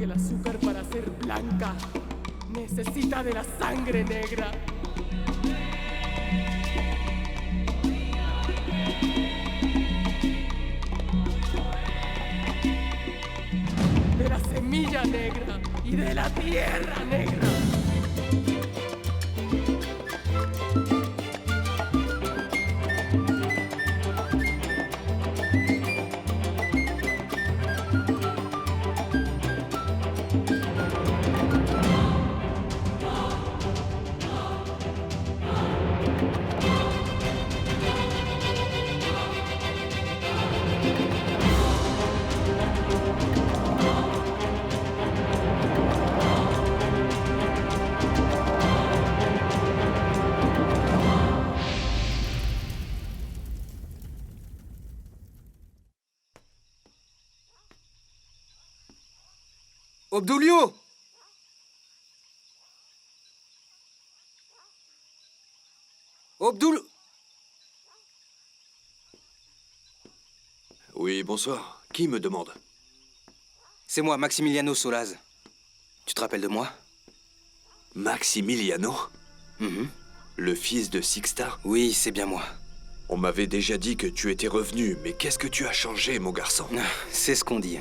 el azúcar para ser blanca necesita de la sangre negra. De la semilla negra y de la tierra negra. Obdulio! Obdul... Oui, bonsoir. Qui me demande? C'est moi, Maximiliano Solaz. Tu te rappelles de moi? Maximiliano? Mhm. Le fils de Sixta? Oui, c'est bien moi. On m'avait déjà dit que tu étais revenu, mais qu'est-ce que tu as changé, mon garçon? C'est ce qu'on dit.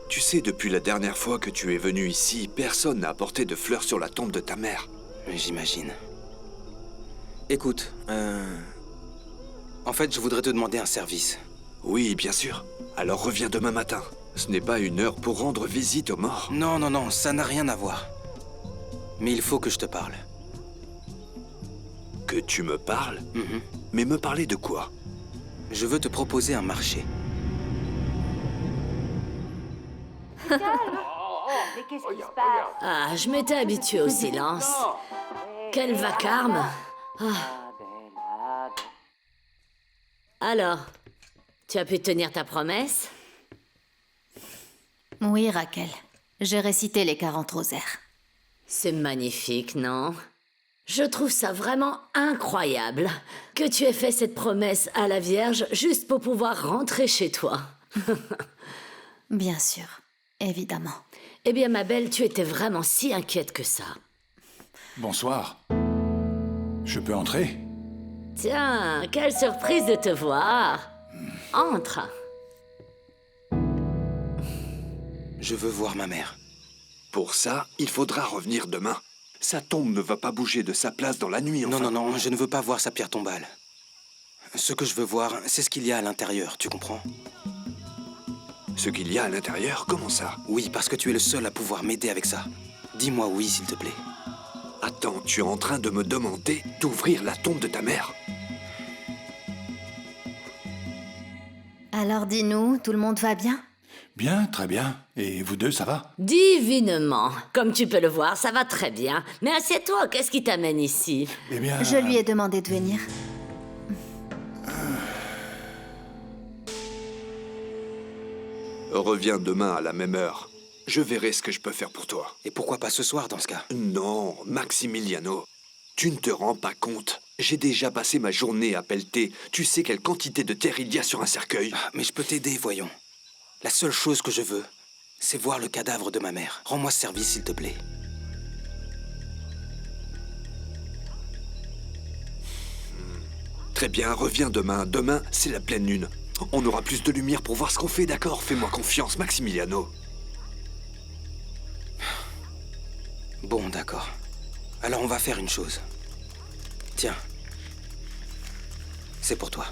Tu sais, depuis la dernière fois que tu es venu ici, personne n'a apporté de fleurs sur la tombe de ta mère. J'imagine. Écoute, en fait, je voudrais te demander un service. Oui, bien sûr. Alors reviens demain matin. Ce n'est pas une heure pour rendre visite aux morts. Non, non, non, ça n'a rien à voir. Mais il faut que je te parle. Que tu me parles? Mhm. Mais me parler de quoi? Je veux te proposer un marché. Mais qu'est-ce qui se passe? Ah, je m'étais habituée au silence. Quel vacarme. Ah. Alors, tu as pu tenir ta promesse? Oui, Raquel. J'ai récité les 40 rosaires. C'est magnifique, non? Je trouve ça vraiment incroyable que tu aies fait cette promesse à la Vierge juste pour pouvoir rentrer chez toi. Bien sûr, évidemment. Eh bien, ma belle, tu étais vraiment si inquiète que ça. Bonsoir. Je peux entrer? Tiens, quelle surprise de te voir. Entre. Je veux voir ma mère. Pour ça, il faudra revenir demain. Sa tombe ne va pas bouger de sa place dans la nuit, enfin. Non, non, non, je ne veux pas voir sa pierre tombale. Ce que je veux voir, c'est ce qu'il y a à l'intérieur, tu comprends? Ce qu'il y a à l'intérieur, comment ça? Oui, parce que tu es le seul à pouvoir m'aider avec ça. Dis-moi oui, s'il te plaît. Attends, tu es en train de me demander d'ouvrir la tombe de ta mère? Alors dis-nous, tout le monde va bien? Bien, très bien. Et vous deux, ça va? Divinement. Comme tu peux le voir, ça va très bien. Mais assieds-toi, qu'est-ce qui t'amène ici? Eh bien... Je lui ai demandé de venir. Reviens demain à la même heure. Je verrai ce que je peux faire pour toi. Et pourquoi pas ce soir, dans ce cas? Non, Maximiliano. Tu ne te rends pas compte. J'ai déjà passé ma journée à pelleter. Tu sais quelle quantité de terre il y a sur un cercueil? Mais je peux t'aider, voyons. La seule chose que je veux, c'est voir le cadavre de ma mère. Rends-moi ce service, s'il te plaît. Très bien, reviens demain. Demain, c'est la pleine lune. On aura plus de lumière pour voir ce qu'on fait, d'accord? Fais-moi confiance, Maximiliano. Bon, d'accord. Alors on va faire une chose. Tiens. C'est pour toi.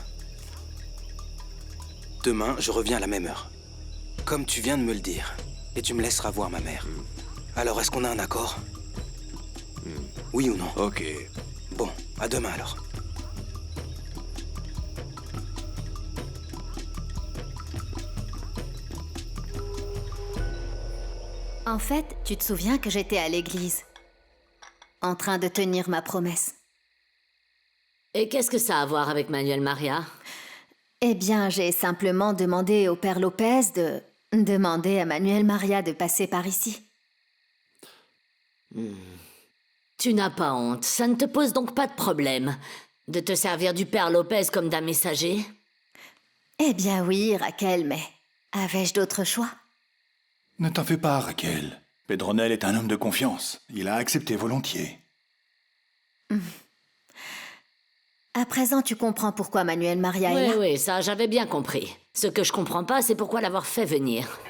Demain, je reviens à la même heure. Comme tu viens de me le dire. Et tu me laisseras voir ma mère. Alors, est-ce qu'on a un accord? Oui ou non? Ok. Bon, à demain alors. En fait, tu te souviens que j'étais à l'église, en train de tenir ma promesse. Et qu'est-ce que ça a à voir avec Manuel Maria? Eh bien, j'ai simplement demandé au père Lopez de demander à Manuel Maria de passer par ici. Tu n'as pas honte, ça ne te pose donc pas de problème de te servir du père Lopez comme d'un messager? Eh bien oui, Raquel, mais avais-je d'autre choix? Ne t'en fais pas, Raquel. Pedronel est un homme de confiance. Il a accepté volontiers. À présent, tu comprends pourquoi Manuel Maria est là. Oui, ça, j'avais bien compris. Ce que je comprends pas, c'est pourquoi l'avoir fait venir.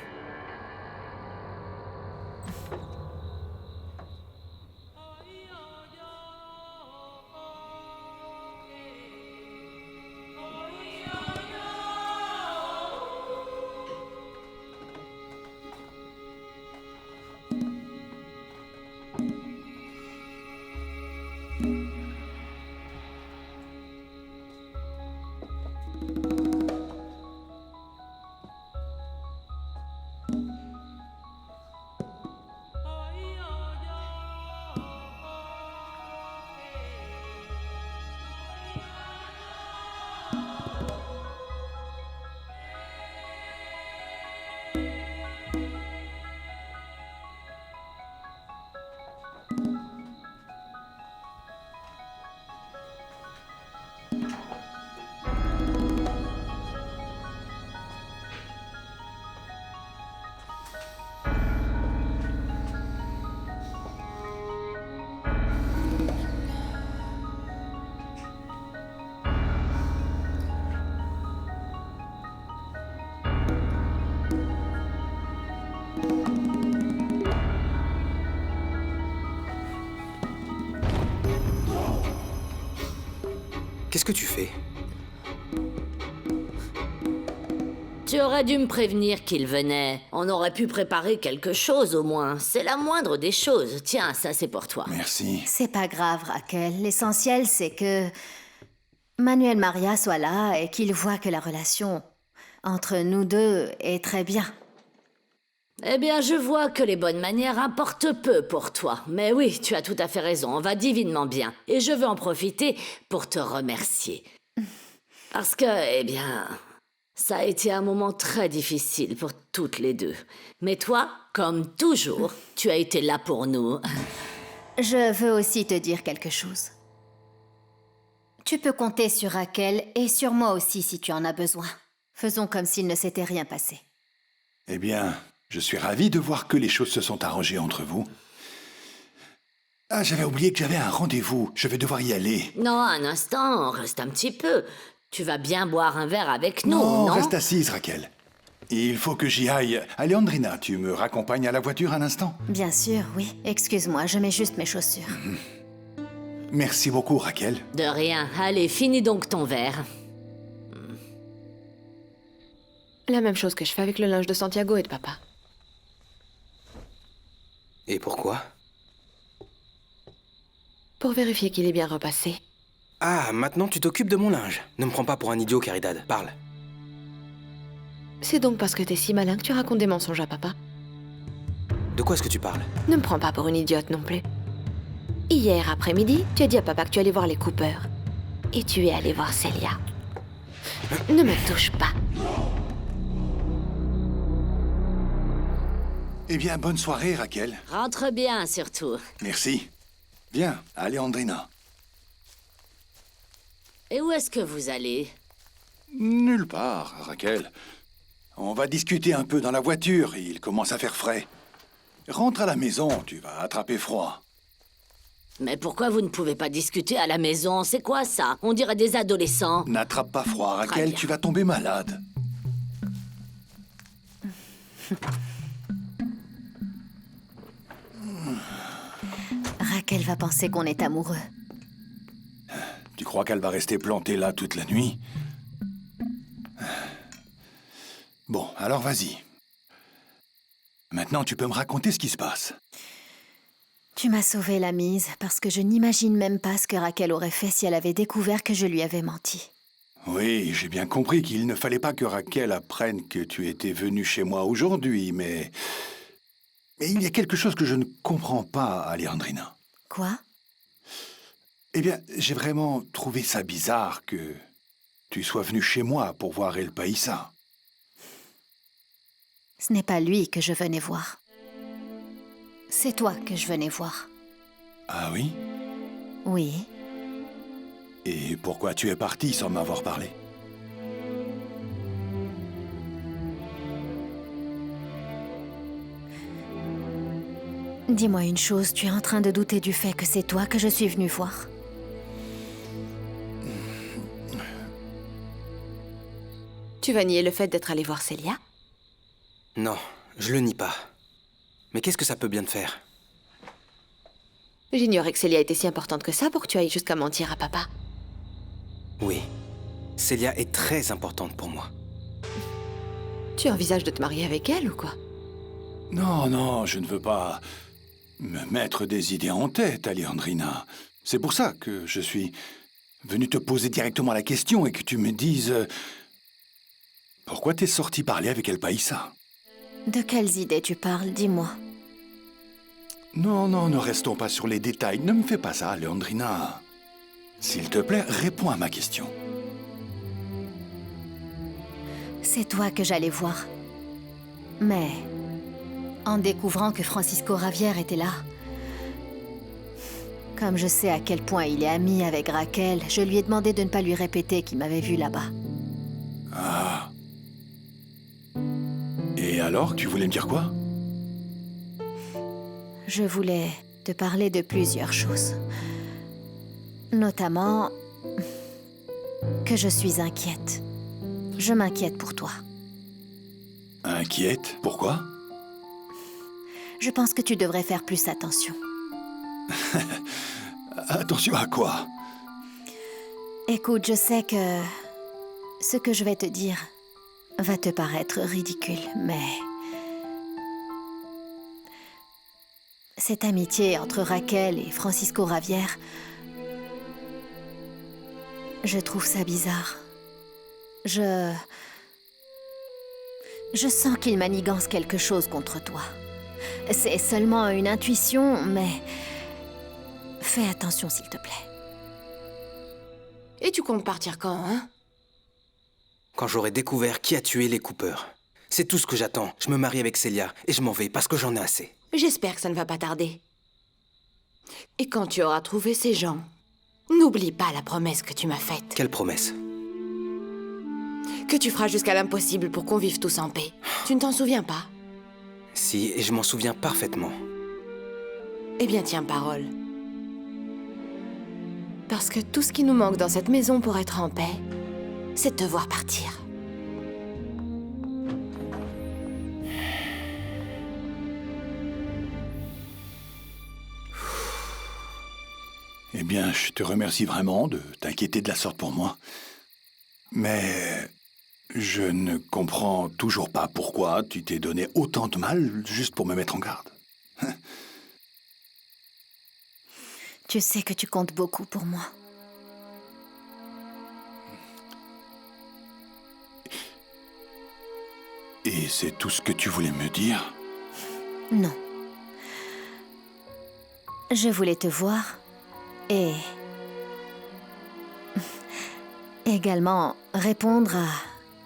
Qu'est-ce que tu fais? Tu aurais dû me prévenir qu'il venait. On aurait pu préparer quelque chose au moins. C'est la moindre des choses. Tiens, ça c'est pour toi. Merci. C'est pas grave, Raquel. L'essentiel, c'est que Manuel Maria soit là et qu'il voit que la relation entre nous deux est très bien. Eh bien, je vois que les bonnes manières importent peu pour toi. Mais oui, tu as tout à fait raison, on va divinement bien. Et je veux en profiter pour te remercier. Parce que, eh bien, ça a été un moment très difficile pour toutes les deux. Mais toi, comme toujours, tu as été là pour nous. Je veux aussi te dire quelque chose. Tu peux compter sur Raquel et sur moi aussi si tu en as besoin. Faisons comme s'il ne s'était rien passé. Eh bien, je suis ravi de voir que les choses se sont arrangées entre vous. Ah, j'avais oublié que j'avais un rendez-vous. Je vais devoir y aller. Non, un instant, reste un petit peu. Tu vas bien boire un verre avec nous, non? Reste assise, Raquel. Il faut que j'y aille. Alejandrina, tu me raccompagnes à la voiture un instant? Bien sûr, oui. Excuse-moi, je mets juste mes chaussures. Merci beaucoup, Raquel. De rien. Allez, finis donc ton verre. La même chose que je fais avec le linge de Santiago et de papa. Et pourquoi? Pour vérifier qu'il est bien repassé. Ah, maintenant tu t'occupes de mon linge. Ne me prends pas pour un idiot, Caridad. Parle. C'est donc parce que t'es si malin que tu racontes des mensonges à papa. De quoi est-ce que tu parles? Ne me prends pas pour une idiote non plus. Hier après-midi, tu as dit à papa que tu allais voir les Cooper. Et tu es allé voir Celia. Ne me touche pas. Eh bien, bonne soirée, Raquel. Rentre bien, surtout. Merci. Viens, Alejandrina. Et où est-ce que vous allez? Nulle part, Raquel. On va discuter un peu dans la voiture, il commence à faire frais. Rentre à la maison, tu vas attraper froid. Mais pourquoi vous ne pouvez pas discuter à la maison? C'est quoi ça? On dirait des adolescents. N'attrape pas froid, Raquel, bien. tu vas tomber malade. Raquel va penser qu'on est amoureux. Tu crois qu'elle va rester plantée là toute la nuit? Bon, alors vas-y. Maintenant, tu peux me raconter ce qui se passe. Tu m'as sauvé la mise parce que je n'imagine même pas ce que Raquel aurait fait si elle avait découvert que je lui avais menti. Oui, j'ai bien compris qu'il ne fallait pas que Raquel apprenne que tu étais venu chez moi aujourd'hui, mais il y a quelque chose que je ne comprends pas, Alejandrina. Quoi? Eh bien, j'ai vraiment trouvé ça bizarre que tu sois venu chez moi pour voir El Paisa. Ce n'est pas lui que je venais voir. C'est toi que je venais voir. Ah oui? Oui. Et pourquoi tu es parti sans m'avoir parlé? Dis-moi une chose, tu es en train de douter du fait que c'est toi que je suis venue voir? Tu vas nier le fait d'être allé voir Célia? Non, je le nie pas. Mais qu'est-ce que ça peut bien te faire? J'ignorais que Célia était si importante que ça pour que tu ailles jusqu'à mentir à papa. Oui. Célia est très importante pour moi. Tu envisages de te marier avec elle ou quoi? Non, non, je ne veux pas me mettre des idées en tête, Alejandrina. C'est pour ça que je suis venu te poser directement la question et que tu me dises... pourquoi t'es sorti parler avec El Païssa? De quelles idées tu parles, dis-moi. Non, non, ne restons pas sur les détails. Ne me fais pas ça, Alejandrina. S'il te plaît, réponds à ma question. C'est toi que j'allais voir. Mais, en découvrant que Francisco Javier était là, comme je sais à quel point il est ami avec Raquel, je lui ai demandé de ne pas lui répéter qu'il m'avait vu là-bas. Ah. Et alors, tu voulais me dire quoi? Je voulais te parler de plusieurs choses. Notamment que je suis inquiète. Je m'inquiète pour toi. Inquiète? Pourquoi? Je pense que tu devrais faire plus attention. Attention à quoi? Écoute, je sais que ce que je vais te dire va te paraître ridicule, mais... cette amitié entre Raquel et Francisco Javier, je trouve ça bizarre. Je sens qu'il manigance quelque chose contre toi. C'est seulement une intuition, mais... fais attention, s'il te plaît. Et tu comptes partir quand, hein? Quand j'aurai découvert qui a tué les Cooper. C'est tout ce que j'attends. Je me marie avec Célia et je m'en vais parce que j'en ai assez. J'espère que ça ne va pas tarder. Et quand tu auras trouvé ces gens, n'oublie pas la promesse que tu m'as faite. Quelle promesse? Que tu feras jusqu'à l'impossible pour qu'on vive tous en paix. Tu ne t'en souviens pas? Si, et je m'en souviens parfaitement. Eh bien, tiens parole. Parce que tout ce qui nous manque dans cette maison pour être en paix, c'est de te voir partir. Eh bien, je te remercie vraiment de t'inquiéter de la sorte pour moi. Mais je ne comprends toujours pas pourquoi tu t'es donné autant de mal juste pour me mettre en garde. Tu sais que tu comptes beaucoup pour moi. Et c'est tout ce que tu voulais me dire? Non. Je voulais te voir et... également répondre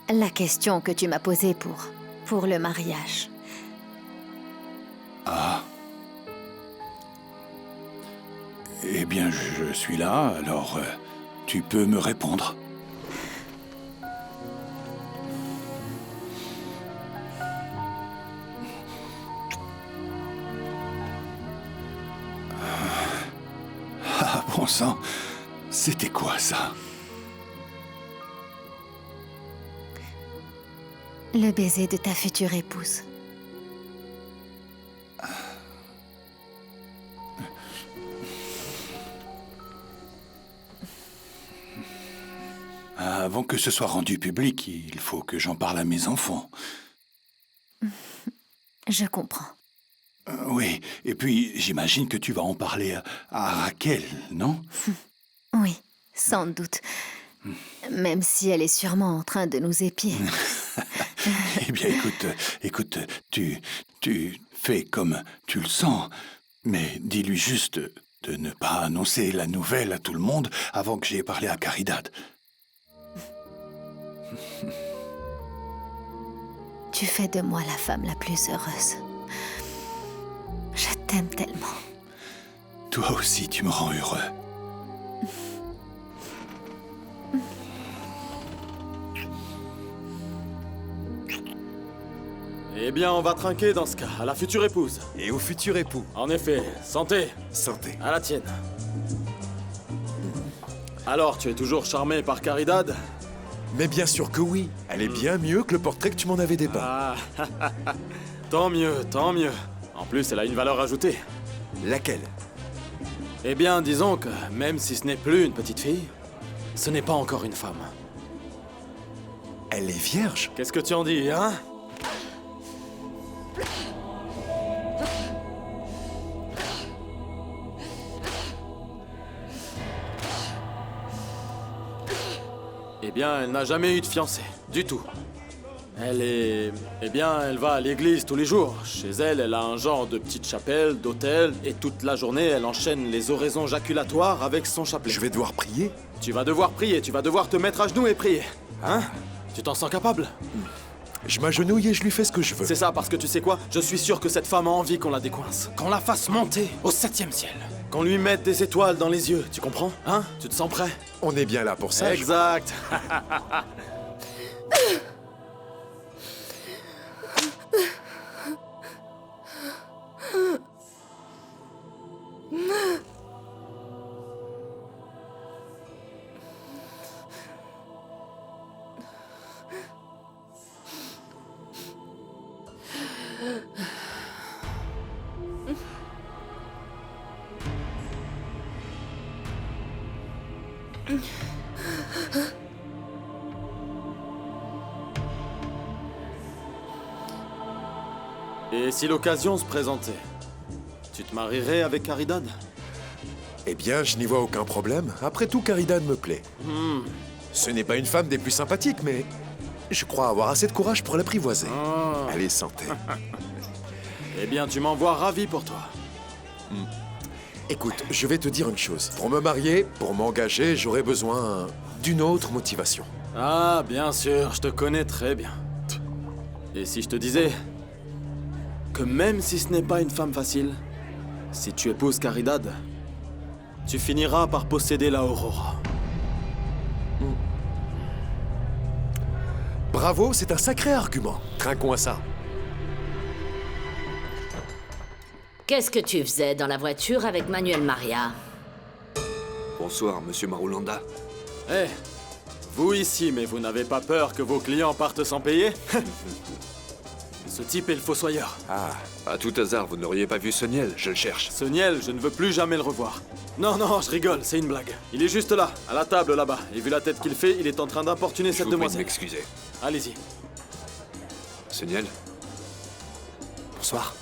à la question que tu m'as posée pour le mariage. Ah. Eh bien, je suis là, alors tu peux me répondre. Ah, bon sang, c'était quoi ça? Le baiser de ta future épouse. Avant que ce soit rendu public, il faut que j'en parle à mes enfants. Je comprends. Oui, et puis j'imagine que tu vas en parler à Raquel, non? Oui, sans doute. Même si elle est sûrement en train de nous épier. Eh bien, écoute, tu fais comme tu le sens, mais dis-lui juste de ne pas annoncer la nouvelle à tout le monde avant que j'aie parlé à Caridad. Tu fais de moi la femme la plus heureuse. Je t'aime tellement. Toi aussi, tu me rends heureux. Eh bien, on va trinquer dans ce cas, à la future épouse. Et au futur époux. En effet, santé. Santé. À la tienne. Alors, tu es toujours charmé par Caridad? Mais bien sûr que oui. Elle est bien mieux que le portrait que tu m'en avais dépeint. Ah, tant mieux, tant mieux. En plus, elle a une valeur ajoutée. Laquelle? Eh bien, disons que même si ce n'est plus une petite fille, ce n'est pas encore une femme. Elle est vierge. Qu'est-ce que tu en dis, hein? Eh bien, elle n'a jamais eu de fiancé, du tout. Elle est... Eh bien, elle va à l'église tous les jours. Chez elle, elle a un genre de petite chapelle, d'hôtel, et toute la journée, elle enchaîne les oraisons jaculatoires avec son chapelet. Je vais devoir prier? Tu vas devoir prier, tu vas devoir te mettre à genoux et prier. Hein? Tu t'en sens capable? Je m'agenouille et je lui fais ce que je veux. C'est ça, parce que tu sais quoi? Je suis sûr que cette femme a envie qu'on la décoince. Qu'on la fasse monter au 7e ciel. Qu'on lui mette des étoiles dans les yeux, tu comprends? Hein? Tu te sens prêt? On est bien là pour ça. Exact. Et si l'occasion se présentait, tu te marierais avec Caridad? Eh bien, je n'y vois aucun problème. Après tout, Caridad me plaît. Ce n'est pas une femme des plus sympathiques, mais je crois avoir assez de courage pour l'apprivoiser. Allez, santé. Eh bien, tu m'envoies ravi pour toi. Écoute, je vais te dire une chose. Pour me marier, pour m'engager, j'aurai besoin d'une autre motivation. Ah, bien sûr, je te connais très bien. Et si je te disais que même si ce n'est pas une femme facile, si tu épouses Caridad, tu finiras par posséder la Aurora. Bravo, c'est un sacré argument. Trinquons à ça. Qu'est-ce que tu faisais dans la voiture avec Manuel Maria? Bonsoir, monsieur Marulanda. Eh, vous ici, mais vous n'avez pas peur que vos clients partent sans payer? Ce type est le fossoyeur. Ah, à tout hasard, vous n'auriez pas vu Soniel, je le cherche. Soniel, je ne veux plus jamais le revoir. Non, non, je rigole, c'est une blague. Il est juste là, à la table là-bas. Et vu la tête qu'il fait, il est en train d'importuner cette Je vous prie de demoiselle. m'excuser. Allez-y. Soniel? Bonsoir.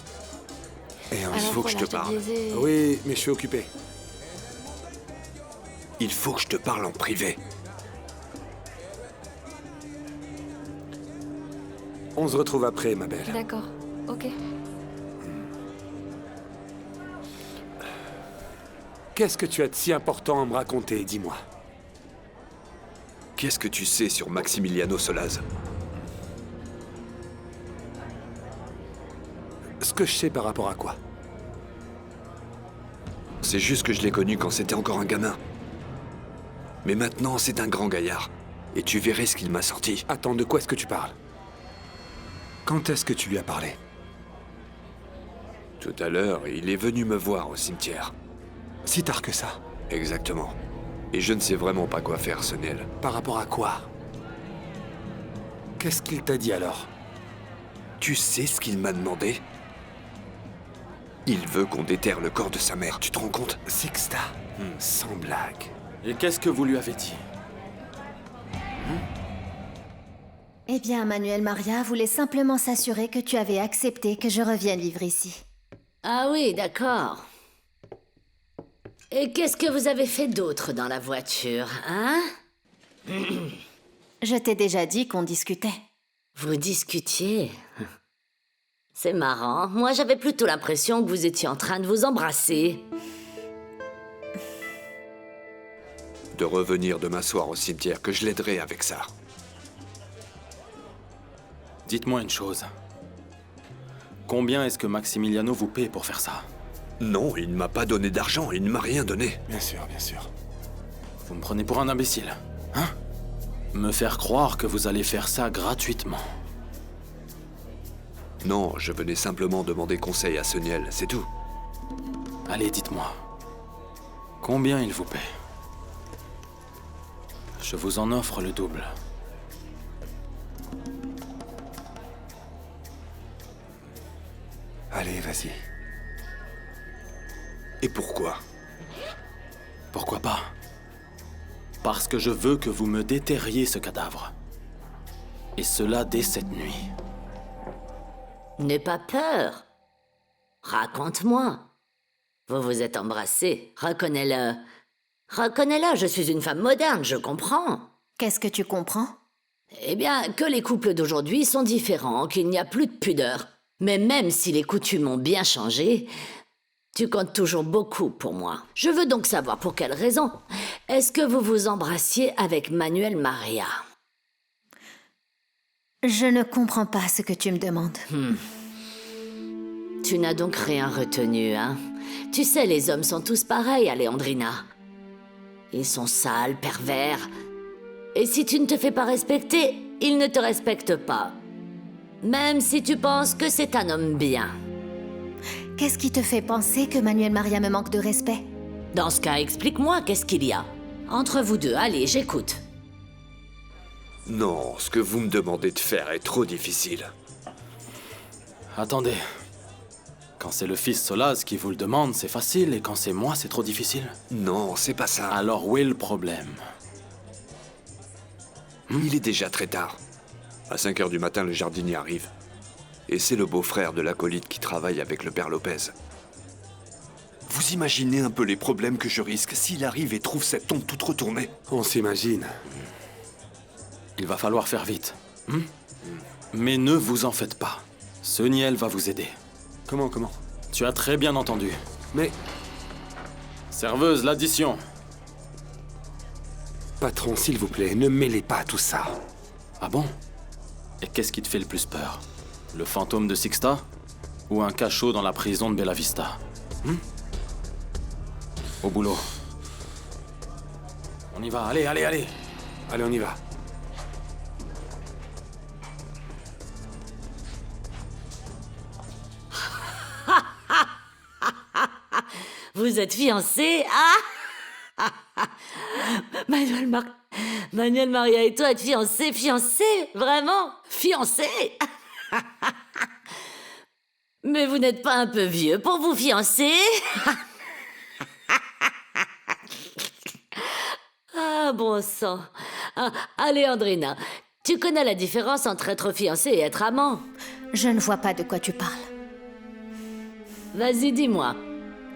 Il faut que je te parle. Oui, mais je suis occupé. Il faut que je te parle en privé. On se retrouve après, ma belle. D'accord, ok. Qu'est-ce que tu as de si important à me raconter, dis-moi? Qu'est-ce que tu sais sur Maximiliano Solaz? Ce que je sais par rapport à quoi? C'est juste que je l'ai connu quand c'était encore un gamin. Mais maintenant, c'est un grand gaillard. Et tu verrais ce qu'il m'a sorti. Attends, de quoi est-ce que tu parles? Quand est-ce que tu lui as parlé? Tout à l'heure, il est venu me voir au cimetière. Si tard que ça? Exactement. Et je ne sais vraiment pas quoi faire, Soniel. Par rapport à quoi? Qu'est-ce qu'il t'a dit alors? Tu sais ce qu'il m'a demandé? Il veut qu'on déterre le corps de sa mère, tu te rends compte? Sixta, sans blague. Et qu'est-ce que vous lui avez dit? Eh bien, Manuel Maria voulait simplement s'assurer que tu avais accepté que je revienne vivre ici. Ah oui, d'accord. Et qu'est-ce que vous avez fait d'autre dans la voiture, hein? Je t'ai déjà dit qu'on discutait. Vous discutiez? C'est marrant. Moi, j'avais plutôt l'impression que vous étiez en train de vous embrasser. De revenir de m'asseoir au cimetière, que je l'aiderai avec ça. Dites-moi une chose. Combien est-ce que Maximiliano vous paie pour faire ça? Non, il ne m'a pas donné d'argent, il ne m'a rien donné. Bien sûr, bien sûr. Vous me prenez pour un imbécile, hein? Me faire croire que vous allez faire ça gratuitement. Non, je venais simplement demander conseil à Soniel, c'est tout. Allez, dites-moi. Combien il vous paie? Je vous en offre le double. Allez, vas-y. Et pourquoi? Pourquoi pas? Parce que je veux que vous me déterriez ce cadavre. Et cela dès cette nuit. N'aie pas peur. Raconte-moi. Vous vous êtes embrassés, reconnais-le. Reconnais-le, je suis une femme moderne, je comprends. Qu'est-ce que tu comprends? Eh bien, que les couples d'aujourd'hui sont différents, qu'il n'y a plus de pudeur. Mais même si les coutumes ont bien changé, tu comptes toujours beaucoup pour moi. Je veux donc savoir pour quelle raison. Est-ce que vous vous embrassiez avec Manuel Maria? Je ne comprends pas ce que tu me demandes. Tu n'as donc rien retenu, hein? Tu sais, les hommes sont tous pareils, Alejandrina. Ils sont sales, pervers. Et si tu ne te fais pas respecter, ils ne te respectent pas. Même si tu penses que c'est un homme bien. Qu'est-ce qui te fait penser que Manuel Maria me manque de respect? Dans ce cas, explique-moi, qu'est-ce qu'il y a? Entre vous deux, allez, j'écoute. Non, ce que vous me demandez de faire est trop difficile. Attendez. Quand c'est le fils Solaz qui vous le demande, c'est facile, et quand c'est moi, c'est trop difficile? Non, c'est pas ça. Alors où est le problème? Il est déjà très tard. À 5 heures du matin, le jardinier arrive. Et c'est le beau-frère de l'acolyte qui travaille avec le père Lopez. Vous imaginez un peu les problèmes que je risque s'il arrive et trouve cette tombe toute retournée? On s'imagine. Il va falloir faire vite. Mais ne vous en faites pas. Soniel va vous aider. Comment? Tu as très bien entendu. Mais, Serveuse, l'addition. patron, s'il vous plaît, ne mêlez pas tout ça. Ah bon? Et qu'est-ce qui te fait le plus peur? Le fantôme de Sixta? Ou un cachot dans la prison de Bella Vista? Au boulot. On y va, allez. Allez, on y va. Vous êtes fiancés? Ah Manuel Maria et toi êtes fiancés? Vraiment? Fiancés? Mais vous n'êtes pas un peu vieux pour vous fiancer? Ah, bon sang. Ah, Alejandrina, tu connais la différence entre être fiancé et être amant? Je ne vois pas de quoi tu parles. Vas-y, dis-moi.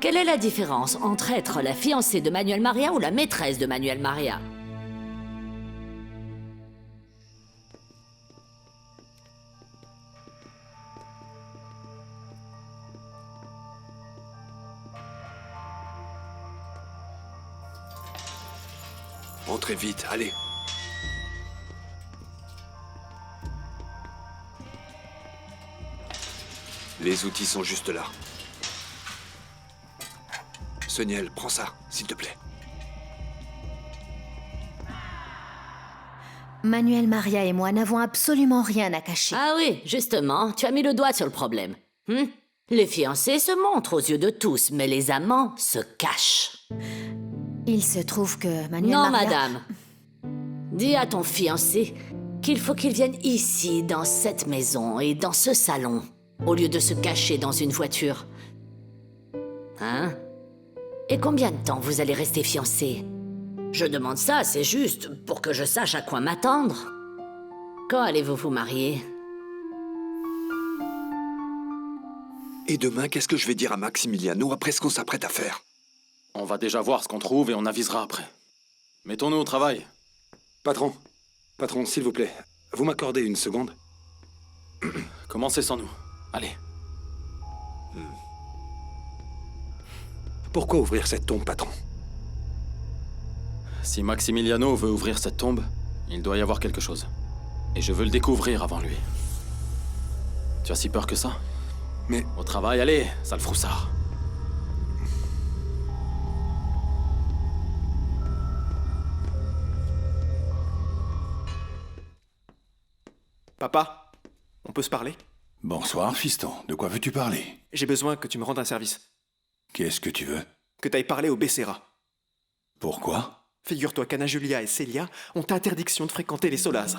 Quelle est la différence entre être la fiancée de Manuel Maria ou la maîtresse de Manuel Maria? Entrez vite, allez. Les outils sont juste là. Soniel, prends ça, s'il te plaît. Manuel Maria et moi n'avons absolument rien à cacher. Ah oui, justement, tu as mis le doigt sur le problème. Les fiancés se montrent aux yeux de tous, mais les amants se cachent. Il se trouve que Manuel Non, Maria... madame. Dis à ton fiancé qu'il faut qu'il vienne ici, dans cette maison et dans ce salon, au lieu de se cacher dans une voiture. Hein? Et combien de temps vous allez rester fiancés? Je demande ça, c'est juste, pour que je sache à quoi m'attendre. Quand allez-vous vous marier? Et demain, qu'est-ce que je vais dire à Maximiliano après ce qu'on s'apprête à faire? On va déjà voir ce qu'on trouve et on avisera après. Mettons-nous au travail. Patron, s'il vous plaît, vous m'accordez une seconde? Commencez sans nous. Allez. Pourquoi ouvrir cette tombe, patron? Si Maximiliano veut ouvrir cette tombe, il doit y avoir quelque chose. Et je veux le découvrir avant lui. Tu as si peur que ça? Mais... Au travail, allez, sale froussard. Papa, on peut se parler? Bonsoir, fiston. De quoi veux-tu parler? J'ai besoin que tu me rendes un service. Qu'est-ce que tu veux? Que t'ailles parler au Bessera. Pourquoi? Figure-toi qu'Anna Julia et Célia ont interdiction de fréquenter les Solaz.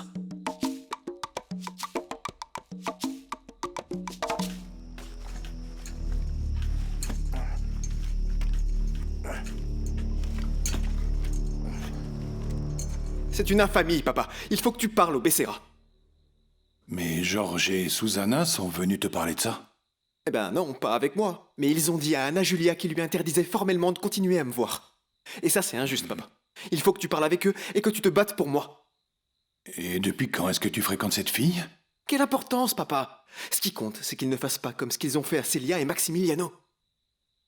C'est une infamie, papa. Il faut que tu parles au Bessera. Mais Georges et Susanna sont venus te parler de ça? Eh ben non, pas avec moi. Mais ils ont dit à Anna Julia qu'ils lui interdisaient formellement de continuer à me voir. Et ça, c'est injuste, papa. Il faut que tu parles avec eux et que tu te battes pour moi. Et depuis quand est-ce que tu fréquentes cette fille? Quelle importance, papa? Ce qui compte, c'est qu'ils ne fassent pas comme ce qu'ils ont fait à Célia et Maximiliano.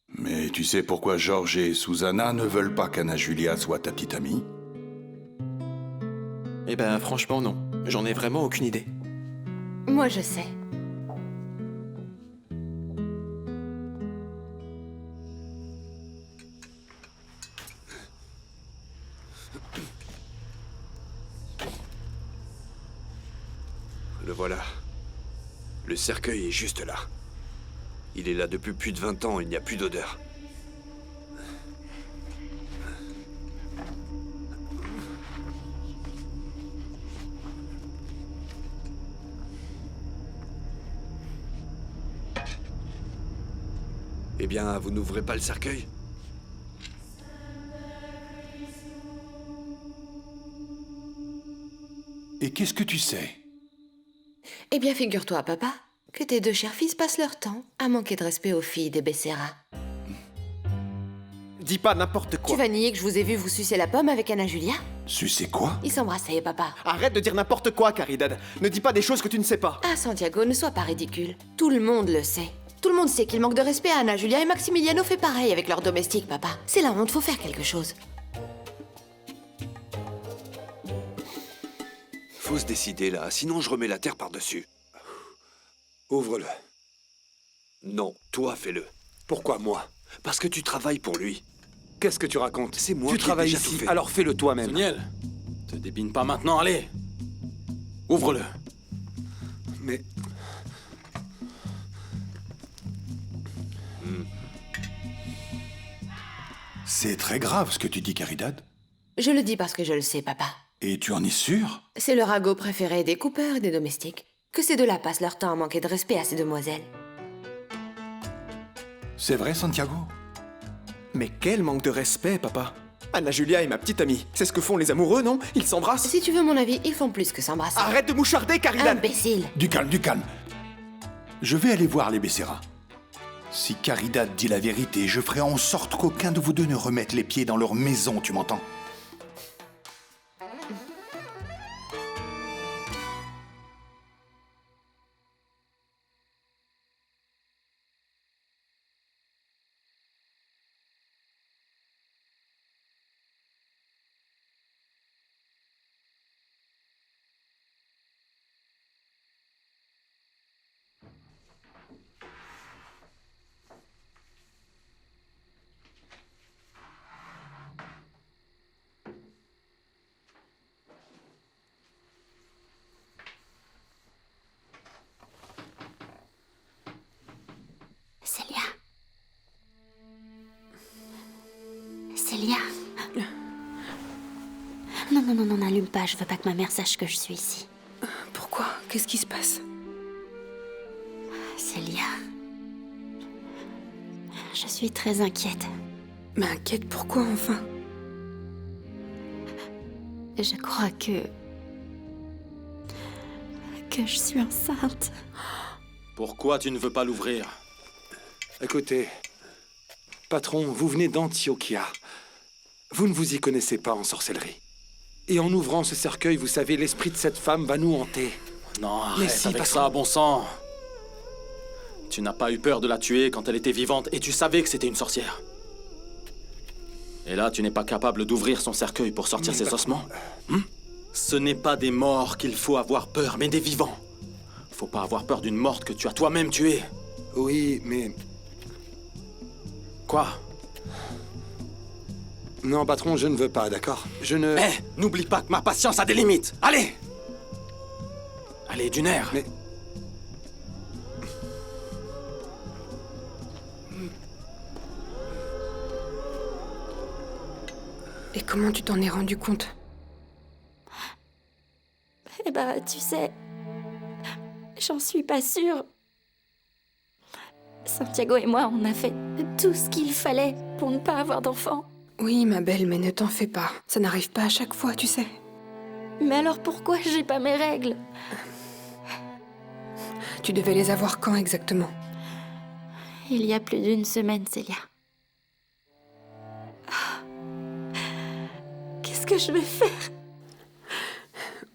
Mais tu sais pourquoi Georges et Susanna ne veulent pas qu'Anna Julia soit ta petite amie? Eh ben, franchement, non. J'en ai vraiment aucune idée. Moi, je sais. Le voilà. Le cercueil est juste là. Il est là depuis plus de 20 ans, il n'y a plus d'odeur. Eh bien, vous n'ouvrez pas le cercueil? Et qu'est-ce que tu sais? Eh bien, figure-toi, papa, que tes deux chers fils passent leur temps à manquer de respect aux filles des Bessera. Dis pas n'importe quoi. Tu vas nier que je vous ai vu vous sucer la pomme avec Anna Julia? Sucer quoi? Ils s'embrassaient, papa. Arrête de dire n'importe quoi, Caridad. Ne dis pas des choses que tu ne sais pas. Ah, Santiago, ne sois pas ridicule. Tout le monde le sait. Tout le monde sait qu'il manque de respect à Anna Julia et Maximiliano fait pareil avec leur domestique, papa. C'est la honte, faut faire quelque chose. Faut se décider là, sinon je remets la terre par-dessus. Ouvre-le. Non, toi fais-le. Pourquoi moi? Parce que tu travailles pour lui. Qu'est-ce que tu racontes? C'est moi Tu qui ai travailles déjà tout ici, fait. alors fais-le toi-même. Soniel, te débine pas maintenant, allez. Ouvre-le. Mais... C'est très grave ce que tu dis, Caridad. Je le dis parce que je le sais, papa. Et tu en es sûr? C'est le ragot préféré des coupeurs et des domestiques. Que ces deux-là passent leur temps à manquer de respect à ces demoiselles. C'est vrai, Santiago? Mais quel manque de respect, papa. Anna Julia est ma petite amie. C'est ce que font les amoureux, non? Ils s'embrassent. Si tu veux mon avis, ils font plus que s'embrasser. Arrête de moucharder, Caridad. Imbécile. Du calme, du calme. Je vais aller voir les Bessera. Si Caridad dit la vérité, je ferai en sorte qu'aucun de vous deux ne remette les pieds dans leur maison, tu m'entends? Célia. Célia. Non, non, non, non, n'allume pas. Je veux pas que ma mère sache que je suis ici. Pourquoi? Qu'est-ce qui se passe? Célia. Je suis très inquiète. Mais inquiète pourquoi, enfin? Je crois que je suis enceinte. Pourquoi tu ne veux pas l'ouvrir? Écoutez, patron, vous venez d'Antioquia. Vous ne vous y connaissez pas en sorcellerie. Et en ouvrant ce cercueil, vous savez, l'esprit de cette femme va nous hanter. Non, Mais arrête si, avec patron. ça, bon sang. Tu n'as pas eu peur de la tuer quand elle était vivante et tu savais que c'était une sorcière. Et là, tu n'es pas capable d'ouvrir son cercueil pour sortir ses ossements? Ce n'est pas des morts qu'il faut avoir peur, mais des vivants. Faut pas avoir peur d'une morte que tu as toi-même tuée. Oui, mais... Quoi? Non, patron, je ne veux pas, d'accord? Je ne... Eh, n'oublie pas que ma patience a des limites. Allez! Allez, du nerf. Mais... Comment tu t'en es rendu compte? Eh ben, tu sais, j'en suis pas sûre. Santiago et moi, on a fait tout ce qu'il fallait pour ne pas avoir d'enfant. Oui, ma belle, mais ne t'en fais pas. Ça n'arrive pas à chaque fois, tu sais. Mais alors pourquoi j'ai pas mes règles? Tu devais les avoir quand exactement? Il y a plus d'une semaine, Célia. Qu'est-ce que je vais faire?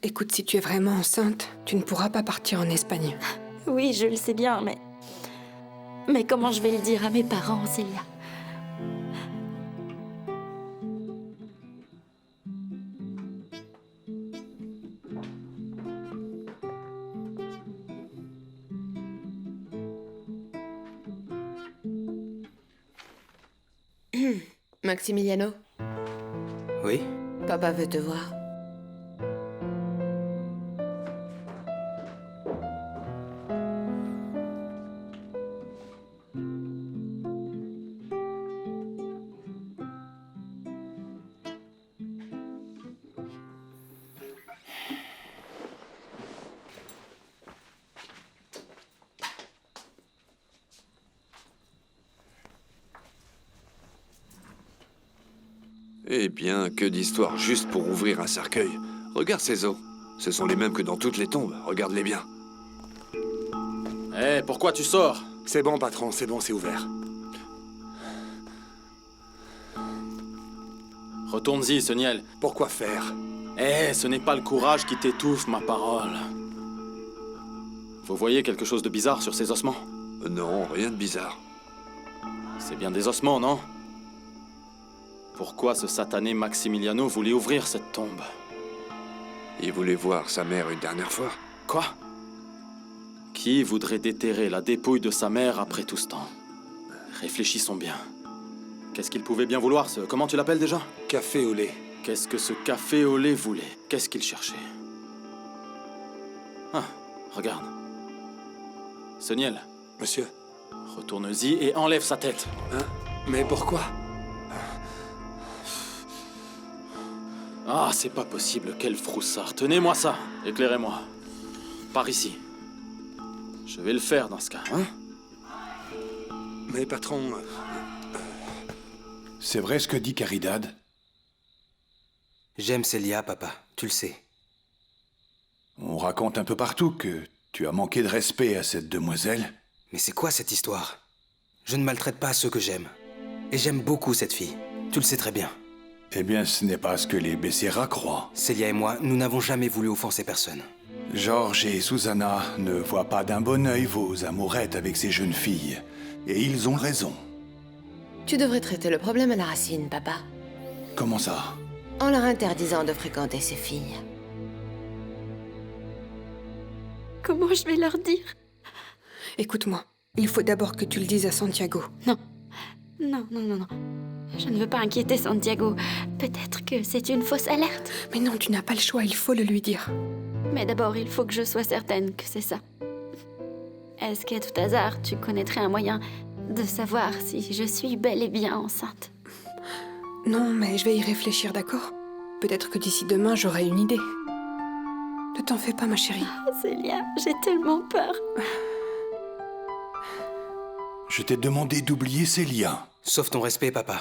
Écoute, si tu es vraiment enceinte, tu ne pourras pas partir en Espagne. Oui, je le sais bien, mais... Mais comment je vais le dire à mes parents, Célia? Maximiliano, Oui? papa veut te voir. Eh bien, que d'histoires juste pour ouvrir un cercueil. Regarde ces os. Ce sont les mêmes que dans toutes les tombes. Regarde-les bien. Eh, pourquoi tu sors? C'est bon, patron, c'est bon, c'est ouvert. Retourne-y, Seniel. Pourquoi faire? Eh, ce n'est pas le courage qui t'étouffe, ma parole. Vous voyez quelque chose de bizarre sur ces ossements? Non, rien de bizarre. C'est bien des ossements, non? Pourquoi ce satané Maximiliano voulait ouvrir cette tombe? Il voulait voir sa mère une dernière fois. Quoi? Qui voudrait déterrer la dépouille de sa mère après tout ce temps? Réfléchissons bien. Qu'est-ce qu'il pouvait bien vouloir, ce... Comment tu l'appelles déjà? Café au lait. Qu'est-ce que ce café au lait voulait? Qu'est-ce qu'il cherchait? Ah, regarde. Seniel. Monsieur? Retourne-y et enlève sa tête. Hein? Mais pourquoi? Ah, c'est pas possible, quel froussard. Tenez-moi ça, éclairez-moi. Par ici. Je vais le faire dans ce cas, hein? Mais patron... C'est vrai ce que dit Caridad? J'aime Célia, papa, tu le sais. On raconte un peu partout que tu as manqué de respect à cette demoiselle. Mais c'est quoi cette histoire? Je ne maltraite pas ceux que j'aime. Et j'aime beaucoup cette fille. Tu le sais très bien. Eh bien, ce n'est pas ce que les Becerra croient. Célia et moi, nous n'avons jamais voulu offenser personne. Georges et Susanna ne voient pas d'un bon œil vos amourettes avec ces jeunes filles. Et ils ont raison. Tu devrais traiter le problème à la racine, papa. Comment ça? En leur interdisant de fréquenter ces filles. Comment je vais leur dire? Écoute-moi, il faut d'abord que tu le dises à Santiago. Non. Non, non, non, non. Je ne veux pas inquiéter Santiago. Peut-être que c'est une fausse alerte. Mais non, tu n'as pas le choix, il faut le lui dire. Mais d'abord, il faut que je sois certaine que c'est ça. Est-ce qu'à tout hasard, tu connaîtrais un moyen de savoir si je suis bel et bien enceinte? Non, mais je vais y réfléchir, d'accord? Peut-être que d'ici demain, j'aurai une idée. Ne t'en fais pas, ma chérie. Oh, Célia, j'ai tellement peur. Je t'ai demandé d'oublier Célia. Sauf ton respect, papa.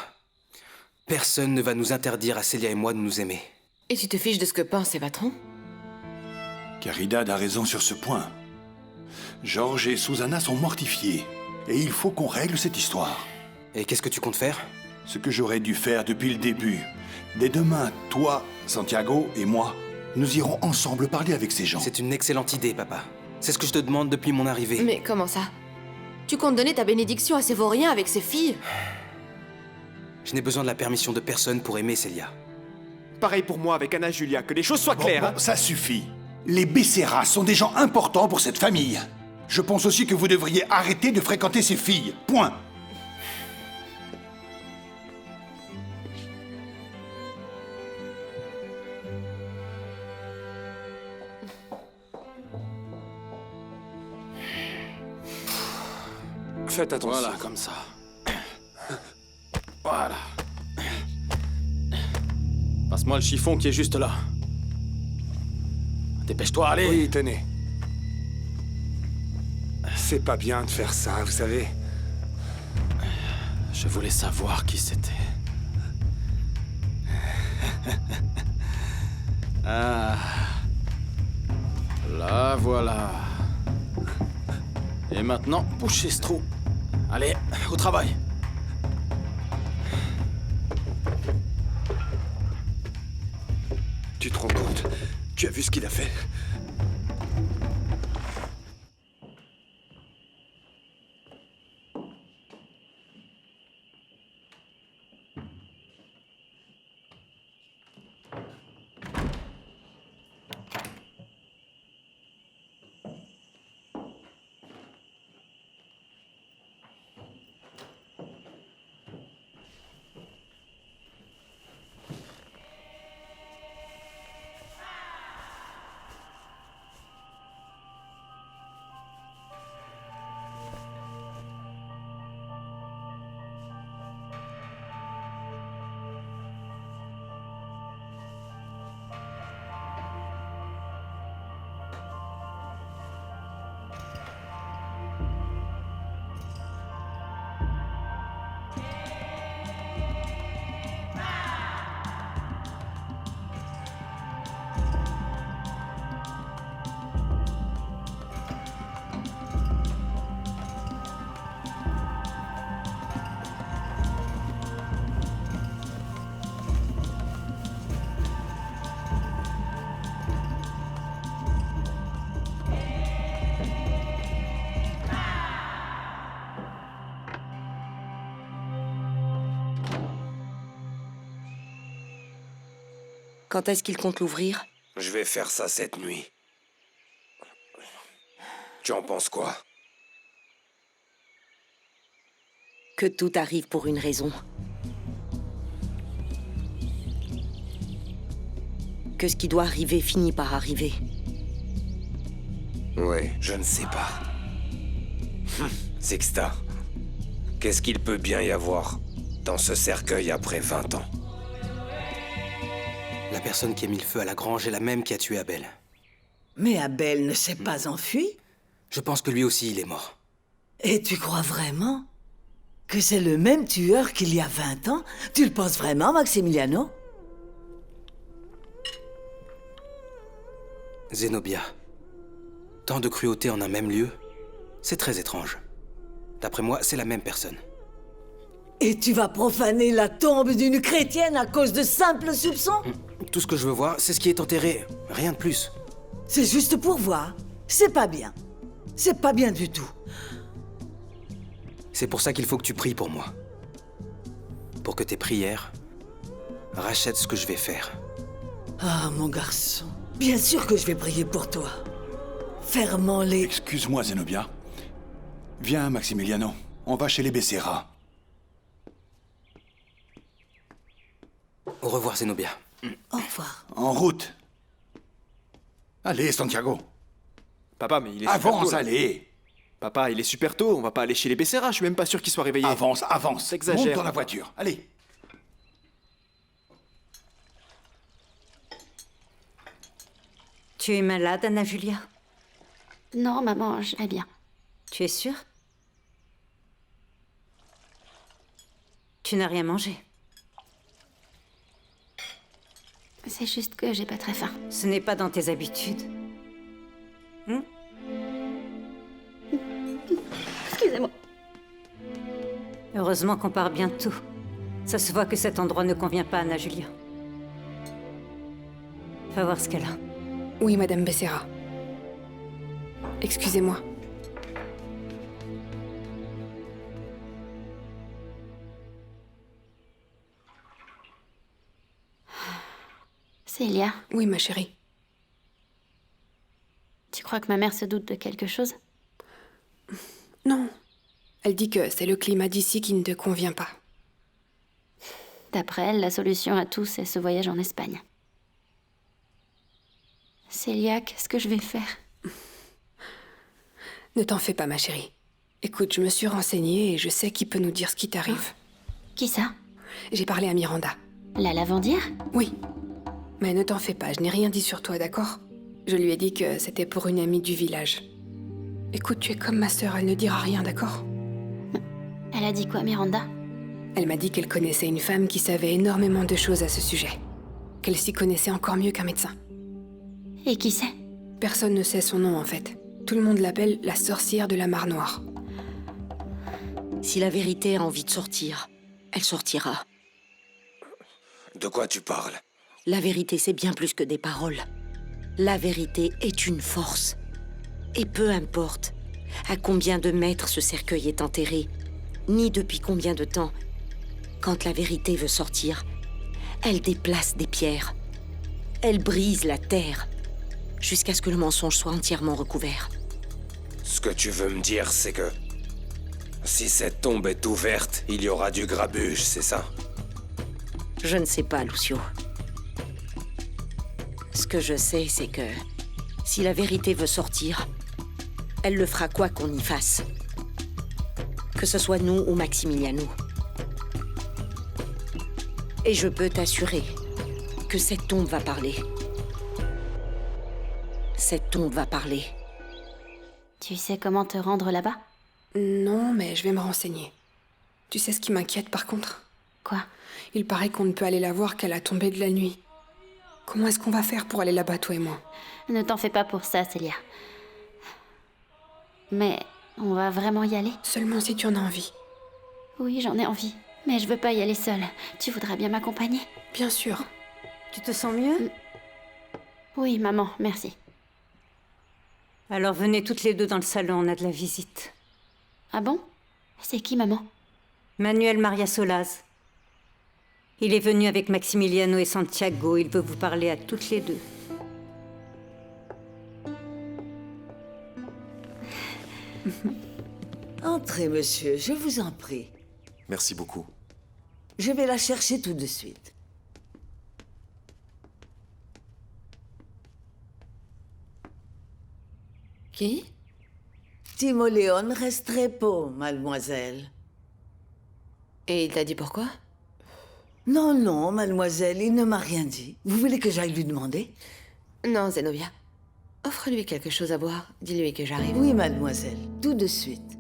Personne ne va nous interdire à Célia et moi de nous aimer. Et tu te fiches de ce que pensent ses patrons? Caridad a raison sur ce point. Georges et Susanna sont mortifiés. Et il faut qu'on règle cette histoire. Et qu'est-ce que tu comptes faire? Ce que j'aurais dû faire depuis le début. Dès demain, toi, Santiago et moi, nous irons ensemble parler avec ces gens. C'est une excellente idée, papa. C'est ce que je te demande depuis mon arrivée. Mais comment ça? Tu comptes donner ta bénédiction à ces vauriens avec ces filles? Je n'ai besoin de la permission de personne pour aimer Célia. Pareil pour moi avec Anna Julia, que les choses soient claires. Bon, ça suffit. Les Becerra sont des gens importants pour cette famille. Je pense aussi que vous devriez arrêter de fréquenter ces filles. Point. Faites attention. Voilà, comme ça. Voilà. Passe-moi le chiffon qui est juste là. Dépêche-toi, allez. Oui, tenez. C'est pas bien de faire ça, vous savez. Je voulais savoir qui c'était. Ah. Là, voilà. Et maintenant, bouchez ce trou. Allez, au travail. Tu te rends compte? Tu as vu ce qu'il a fait? Quand est-ce qu'il compte l'ouvrir? Je vais faire ça cette nuit. Tu en penses quoi? Que tout arrive pour une raison. Que ce qui doit arriver finit par arriver. Ouais, je ne sais pas. Sixta, qu'est-ce qu'il peut bien y avoir dans ce cercueil après 20 ans? La personne qui a mis le feu à la grange est la même qui a tué Abel. Mais Abel ne s'est pas enfui? Je pense que lui aussi, il est mort. Et tu crois vraiment que c'est le même tueur qu'il y a 20 ans? Tu le penses vraiment, Maximiliano? Zenobia. Tant de cruauté en un même lieu, c'est très étrange. D'après moi, c'est la même personne. Et tu vas profaner la tombe d'une chrétienne à cause de simples soupçons? Tout ce que je veux voir, c'est ce qui est enterré. Rien de plus. C'est juste pour voir. C'est pas bien. C'est pas bien du tout. C'est pour ça qu'il faut que tu pries pour moi. Pour que tes prières rachètent ce que je vais faire. Ah, mon garçon. Bien sûr que je vais prier pour toi. Fermons les... Excuse-moi, Zenobia. Viens, Maximiliano. On va chez les Becerra. Au revoir, Zenobia. Au revoir. En route. Allez, Santiago. Papa, mais il est Avance, super tôt, là. allez. Papa, il est super tôt, on va pas aller chez les Becerra, je suis même pas sûr qu'il soit réveillé. Avance, avance. T'exagères. Monte dans la voiture, allez. Tu es malade, Anna Julia? Non, maman, je vais bien. Tu es sûre? Tu n'as rien mangé? C'est juste que j'ai pas très faim. Ce n'est pas dans tes habitudes. Excusez-moi. Heureusement qu'on part bientôt. Ça se voit que cet endroit ne convient pas à Anna Julia. Va voir ce qu'elle a. Oui, Madame Becerra. Excusez-moi. Célia. Oui, ma chérie. Tu crois que ma mère se doute de quelque chose? Non. Elle dit que c'est le climat d'ici qui ne te convient pas. D'après elle, la solution à tout, c'est ce voyage en Espagne. Célia, qu'est-ce que je vais faire? Ne t'en fais pas, ma chérie. Écoute, je me suis renseignée et je sais qui peut nous dire ce qui t'arrive. Qui ça? J'ai parlé à Miranda. La lavandière? Oui. Mais ne t'en fais pas, je n'ai rien dit sur toi, d'accord? Je lui ai dit que c'était pour une amie du village. Écoute, tu es comme ma sœur, elle ne dira rien, d'accord? Elle a dit quoi, Miranda? Elle m'a dit qu'elle connaissait une femme qui savait énormément de choses à ce sujet. Qu'elle s'y connaissait encore mieux qu'un médecin. Et qui c'est? Personne ne sait son nom, en fait. Tout le monde l'appelle la sorcière de la Mare Noire. Si la vérité a envie de sortir, elle sortira. De quoi tu parles? La vérité, c'est bien plus que des paroles. La vérité est une force. Et peu importe à combien de mètres ce cercueil est enterré, ni depuis combien de temps, quand la vérité veut sortir, elle déplace des pierres. Elle brise la terre, jusqu'à ce que le mensonge soit entièrement recouvert. Ce que tu veux me dire, c'est que... si cette tombe est ouverte, il y aura du grabuge, c'est ça? Je ne sais pas, Lucio. Ce que je sais, c'est que... si la vérité veut sortir, elle le fera quoi qu'on y fasse. Que ce soit nous ou Maximiliano. Et je peux t'assurer que cette tombe va parler. Cette tombe va parler. Tu sais comment te rendre là-bas? Non, mais je vais me renseigner. Tu sais ce qui m'inquiète par contre? Quoi? Il paraît qu'on ne peut aller la voir qu'à la tombée de la nuit. Comment est-ce qu'on va faire pour aller là-bas, toi et moi? Ne t'en fais pas pour ça, Célia. Mais on va vraiment y aller? Seulement si tu en as envie. Oui, j'en ai envie. Mais je veux pas y aller seule. Tu voudrais bien m'accompagner? Bien sûr. Tu te sens mieux? Oui, maman, merci. Alors venez toutes les deux dans le salon, on a de la visite. Ah bon? C'est qui, maman? Manuel Maria Solaz. Il est venu avec Maximiliano et Santiago, il veut vous parler à toutes les deux. Entrez, monsieur, je vous en prie. Merci beaucoup. Je vais la chercher tout de suite. Qui? Timo Leon Restrepo, mademoiselle. Et il t'a dit pourquoi? Non, non, mademoiselle, il ne m'a rien dit. Vous voulez que j'aille lui demander? Non, Zenobia. Offre-lui quelque chose à boire. Dis-lui que j'arrive. Oui, mademoiselle, tout de suite.